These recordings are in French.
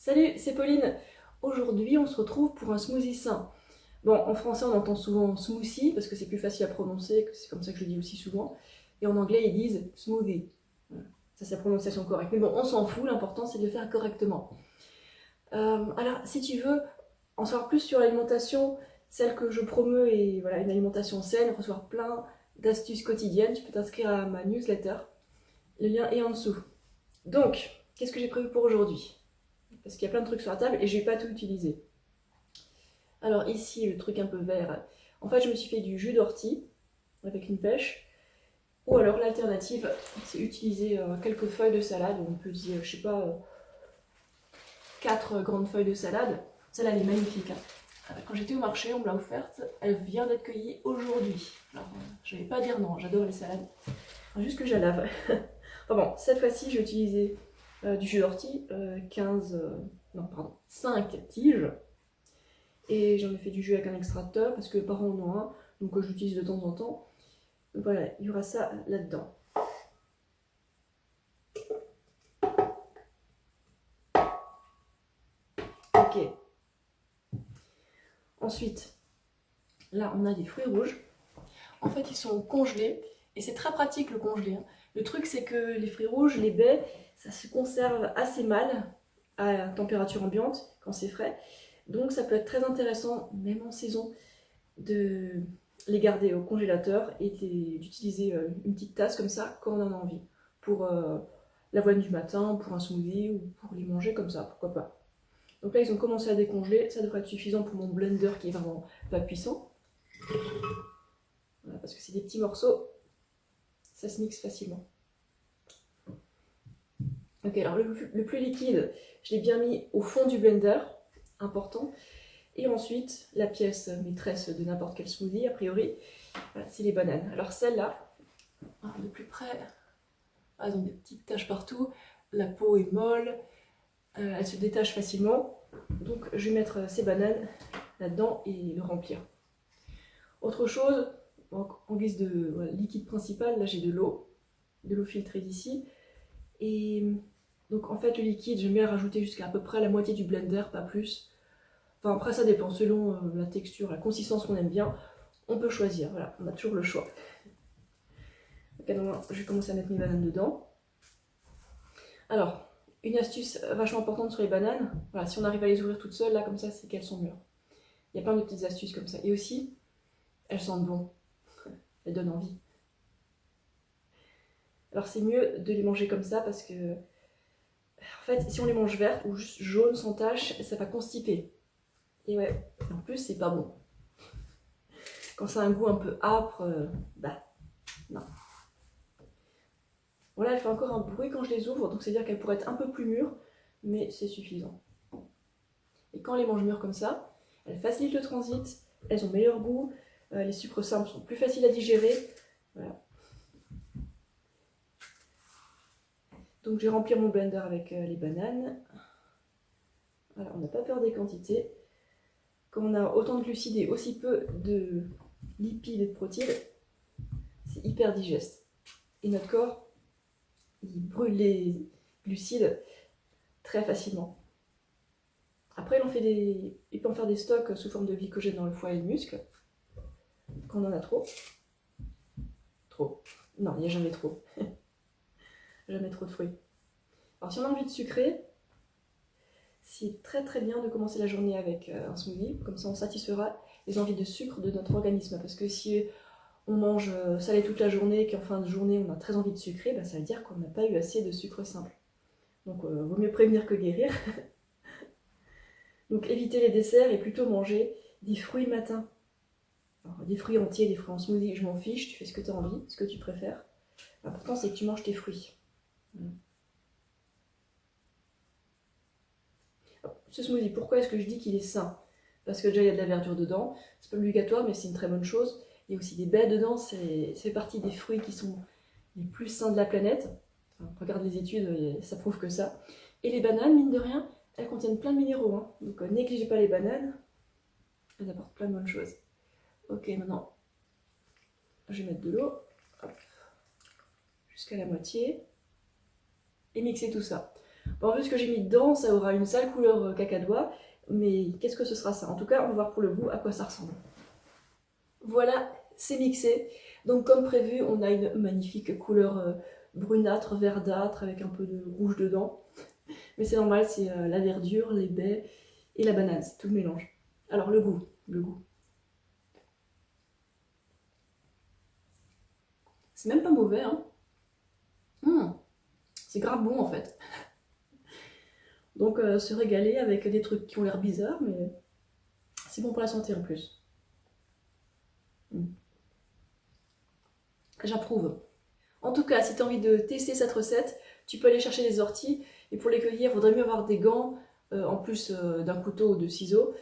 Salut, c'est Pauline. Aujourd'hui, on se retrouve pour un smoothie sain. Bon, en français, on entend souvent smoothie parce que c'est plus facile à prononcer, c'est comme ça que je le dis aussi souvent. Et en anglais, ils disent smoothie. Voilà. Ça, c'est la prononciation correcte. Mais bon, on s'en fout, l'important, c'est de le faire correctement. Alors, si tu veux en savoir plus sur l'alimentation, celle que je promeus et voilà, une alimentation saine, recevoir plein d'astuces quotidiennes, tu peux t'inscrire à ma newsletter. Le lien est en dessous. Donc, qu'est-ce que j'ai prévu pour aujourd'hui? Parce qu'il y a plein de trucs sur la table et je vais pas tout utiliser. Alors ici, le truc un peu vert, en fait je me suis fait du jus d'ortie avec une pêche. Ou alors l'alternative, c'est utiliser quelques feuilles de salade, on peut dire, je sais pas, 4 grandes feuilles de salade. Celle-là elle est magnifique. Quand j'étais au marché, on me l'a offerte, elle vient d'être cueillie aujourd'hui. Alors je vais pas dire non, j'adore les salades. Enfin, juste que je la lave. Enfin bon, cette fois-ci j'ai utilisé du jus d'ortie, 5 tiges. Et j'en ai fait du jus avec un extracteur parce que les parents en ont un, donc je l'utilise de temps en temps. Donc voilà, il y aura ça là-dedans. Ok. Ensuite, là on a des fruits rouges. En fait, ils sont congelés et c'est très pratique le congelé. Le truc, c'est que les fruits rouges, les baies, ça se conserve assez mal à température ambiante quand c'est frais. Donc ça peut être très intéressant, même en saison, de les garder au congélateur et d'utiliser une petite tasse comme ça quand on en a envie. Pour l'avoine du matin, pour un smoothie ou pour les manger comme ça, pourquoi pas. Donc là, ils ont commencé à décongeler, ça devrait être suffisant pour mon blender qui est vraiment pas puissant. Voilà, parce que c'est des petits morceaux, ça se mixe facilement. Ok, alors le plus liquide, je l'ai bien mis au fond du blender, important. Et ensuite, la pièce maîtresse de n'importe quel smoothie, a priori, voilà, c'est les bananes. Alors celle-là, de plus près, elles ont des petites taches partout, la peau est molle, elle se détache facilement. Donc je vais mettre ces bananes là-dedans et le remplir. Autre chose, en guise de liquide principal, là j'ai de l'eau filtrée d'ici. Et donc en fait le liquide, j'aime bien rajouter jusqu'à peu près la moitié du blender, pas plus. Enfin après ça dépend selon la texture, la consistance qu'on aime bien. On peut choisir, voilà, on a toujours le choix. Ok, donc je vais commencer à mettre mes bananes dedans. Alors, une astuce vachement importante sur les bananes, voilà, si on arrive à les ouvrir toutes seules, là comme ça, c'est qu'elles sont mûres. Il y a plein de petites astuces comme ça. Et aussi, elles sentent bon. Elles donnent envie. Alors c'est mieux de les manger comme ça parce que, en fait, si on les mange vertes ou juste jaunes sans tache, ça va constiper. Et ouais, en plus, c'est pas bon. Quand ça a un goût un peu âpre, bah, non. Voilà, elle fait encore un bruit quand je les ouvre, donc c'est-à-dire qu'elles pourraient être un peu plus mûres, mais c'est suffisant. Et quand on les mange mûres comme ça, elles facilitent le transit, elles ont meilleur goût, les sucres simples sont plus faciles à digérer. Voilà. Donc je vais remplir mon blender avec les bananes. Voilà, on n'a pas peur des quantités. Quand on a autant de glucides et aussi peu de lipides et de protides, c'est hyper digeste. Et notre corps, il brûle les glucides très facilement. Après, il peut en faire des stocks sous forme de glycogène dans le foie et le muscle, quand on en a trop. Trop. Non, il n'y a jamais trop. Jamais trop de fruits. Alors si on a envie de sucrer, c'est très très bien de commencer la journée avec un smoothie, comme ça on satisfera les envies de sucre de notre organisme. Parce que si on mange salé toute la journée et qu'en fin de journée on a très envie de sucrer, bah, ça veut dire qu'on n'a pas eu assez de sucre simple. Donc vaut mieux prévenir que guérir. Donc éviter les desserts et plutôt manger des fruits le matin. Alors, des fruits entiers, des fruits en smoothie, je m'en fiche, tu fais ce que tu as envie, ce que tu préfères. L'important c'est que tu manges tes fruits. Voilà. Ce smoothie, pourquoi est-ce que je dis qu'il est sain? Parce que déjà il y a de la verdure dedans, c'est pas obligatoire mais c'est une très bonne chose. Il y a aussi des baies dedans, ça fait partie des fruits qui sont les plus sains de la planète. Enfin, regarde les études, ça prouve que ça. Et les bananes, mine de rien, elles contiennent plein de minéraux. Hein. Donc négligez pas les bananes, elles apportent plein de bonnes choses. Ok, maintenant, je vais mettre de l'eau, jusqu'à la moitié, et mixer tout ça. Bon, vu ce que j'ai mis dedans, ça aura une sale couleur cacadois, mais qu'est-ce que ce sera ça? En tout cas, on va voir pour le goût à quoi ça ressemble. Voilà, c'est mixé. Donc comme prévu, on a une magnifique couleur brunâtre, verdâtre, avec un peu de rouge dedans. Mais c'est normal, c'est la verdure, les baies et la banane, c'est tout le mélange. Alors le goût, le goût. C'est même pas mauvais, hein. C'est grave bon en fait. Donc se régaler avec des trucs qui ont l'air bizarres, mais c'est bon pour la santé en plus. J'approuve. En tout cas, si tu as envie de tester cette recette, tu peux aller chercher des orties. Et pour les cueillir, il vaudrait mieux avoir des gants, en plus d'un couteau ou de ciseaux.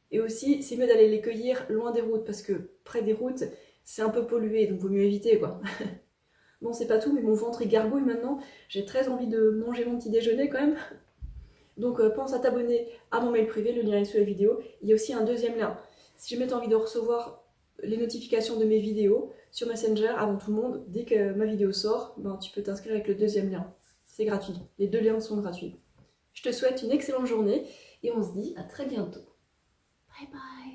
Et aussi, c'est mieux d'aller les cueillir loin des routes, parce que près des routes, c'est un peu pollué, donc vaut mieux éviter, quoi. Bon, c'est pas tout, mais mon ventre il gargouille maintenant. J'ai très envie de manger mon petit déjeuner quand même. Donc pense à t'abonner à mon mail privé, le lien est sous la vidéo. Il y a aussi un deuxième lien. Si jamais tu as envie de recevoir les notifications de mes vidéos sur Messenger avant tout le monde, dès que ma vidéo sort, ben, tu peux t'inscrire avec le deuxième lien. C'est gratuit. Les deux liens sont gratuits. Je te souhaite une excellente journée et on se dit à très bientôt. Bye bye.